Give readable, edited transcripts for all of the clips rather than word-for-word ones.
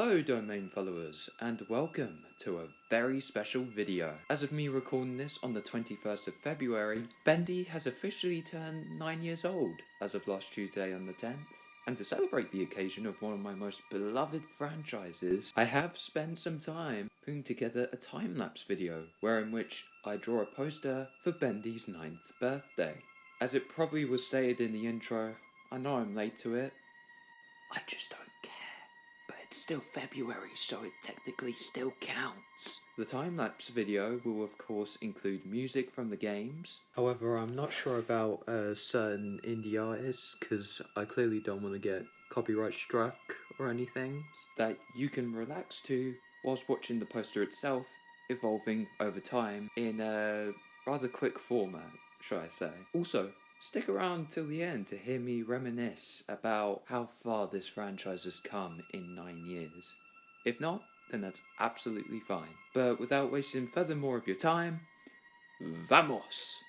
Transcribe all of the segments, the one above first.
Hello domain followers and welcome to a very special video. As of me recording this on the 21st of February, Bendy has officially turned 9 years old as of last Tuesday on the 10th. And to celebrate the occasion of one of my most beloved franchises, I have spent some time putting together a time-lapse video in which I draw a poster for Bendy's 9th birthday. As it probably was stated in the intro, I know I'm late to it. I just don't care. But it's still February, so it technically still counts. The time-lapse video will of course include music from the games. However, I'm not sure about certain indie artists, because I clearly don't want to get copyright struck or anything. That you can relax to whilst watching the poster itself evolving over time in a rather quick format, shall I say. Also, stick around till the end to hear me reminisce about how far this franchise has come in 9 years. If not, then that's absolutely fine. But without wasting further more of your time, vamos!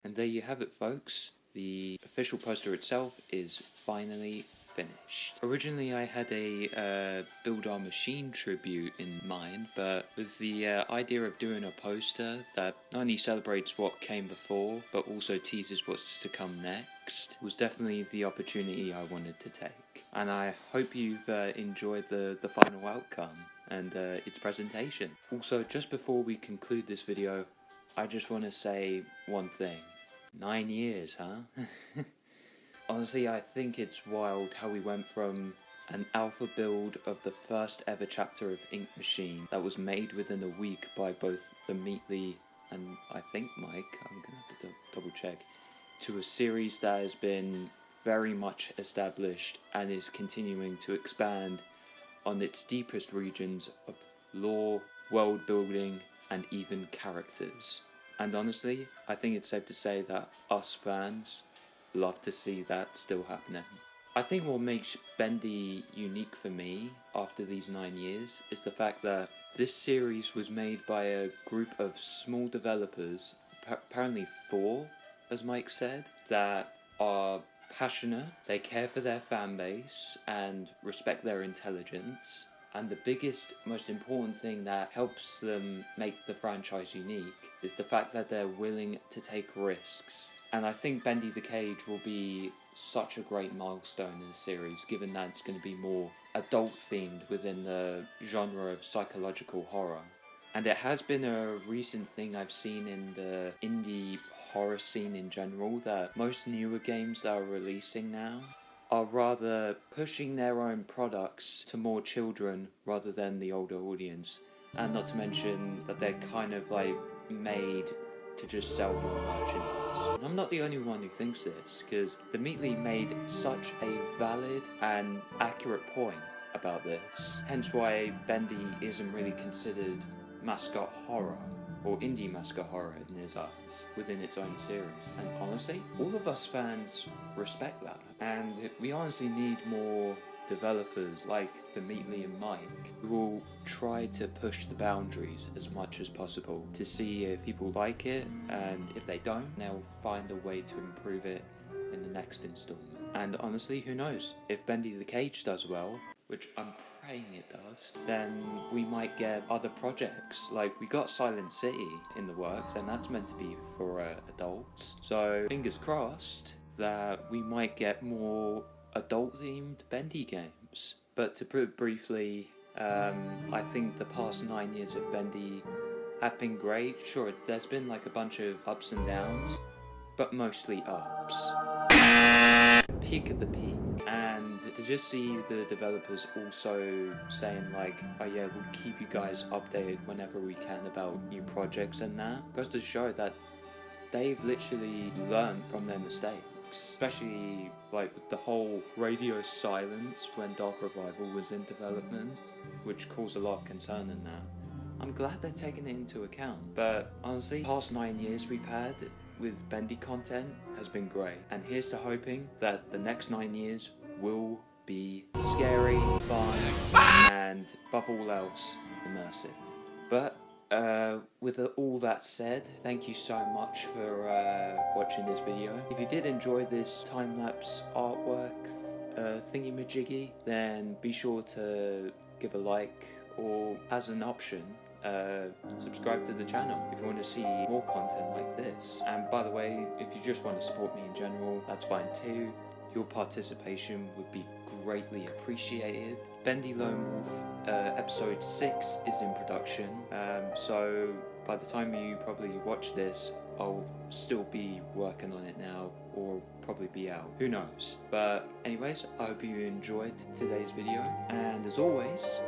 And there you have it, folks. The official poster itself is finally finished. Originally I had a Build Our Machine tribute in mind, but with the idea of doing a poster that not only celebrates what came before, but also teases what's to come next, was definitely the opportunity I wanted to take. And I hope you've enjoyed the final outcome and its presentation. Also, just before we conclude this video, I just want to say one thing. 9 years, huh? Honestly, I think it's wild how we went from an alpha build of the first ever chapter of Ink Machine that was made within a week by both the Meatly and I think Mike, I'm gonna have to double check, to a series that has been very much established and is continuing to expand on its deepest regions of lore, world building, and even characters. And honestly, I think it's safe to say that us fans love to see that still happening. I think what makes Bendy unique for me after these 9 years is the fact that this series was made by a group of small developers, apparently 4, as Mike said, that are passionate, they care for their fan base and respect their intelligence. And the biggest, most important thing that helps them make the franchise unique is the fact that they're willing to take risks. And I think Bendy the Cage will be such a great milestone in the series, given that it's going to be more adult-themed within the genre of psychological horror. And it has been a recent thing I've seen in the indie horror scene in general, that most newer games that are releasing now are rather pushing their own products to more children rather than the older audience. And not to mention that they're kind of like made to just sell more merchandise. And I'm not the only one who thinks this, because the Meatly made such a valid and accurate point about this. Hence why Bendy isn't really considered mascot horror, or indie mascot horror in his eyes, within its own series. And honestly, all of us fans respect that. And we honestly need more developers like the Meatly and Mike who will try to push the boundaries as much as possible to see if people like it, and if they don't, they'll find a way to improve it in the next installment. And honestly, who knows, if Bendy the Cage does well, which I'm praying it does, then we might get other projects. Like, we got Silent City in the works, and that's meant to be for adults, so fingers crossed that we might get more adult-themed Bendy games. But to put it briefly, I think the past 9 years of Bendy have been great. Sure, there's been like a bunch of ups and downs, but mostly ups. Peak of the peak. And to just see the developers also saying like, oh yeah, we'll keep you guys updated whenever we can about new projects and that, goes to show that they've literally learned from their mistakes. Especially like with the whole radio silence when Dark Revival was in development, which caused a lot of concern in that. I'm glad they're taking it into account. But honestly, the past 9 years we've had with Bendy content has been great. And here's to hoping that the next 9 years will be scary, fun, and above all else, immersive. But with all that said, thank you so much for watching this video. If you did enjoy this time-lapse artwork thingy-majiggy, then be sure to give a like, or as an option, subscribe to the channel if you want to see more content like this. And by the way, if you just want to support me in general, that's fine too. Your participation would be greatly appreciated. Bendy Lone Wolf episode 6 is in production, so by the time you probably watch this, I'll still be working on it now, or probably be out, who knows. But anyways, I hope you enjoyed today's video, and as always,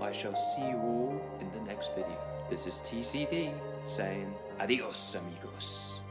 I shall see you all in the next video. This is TCD saying adios, amigos.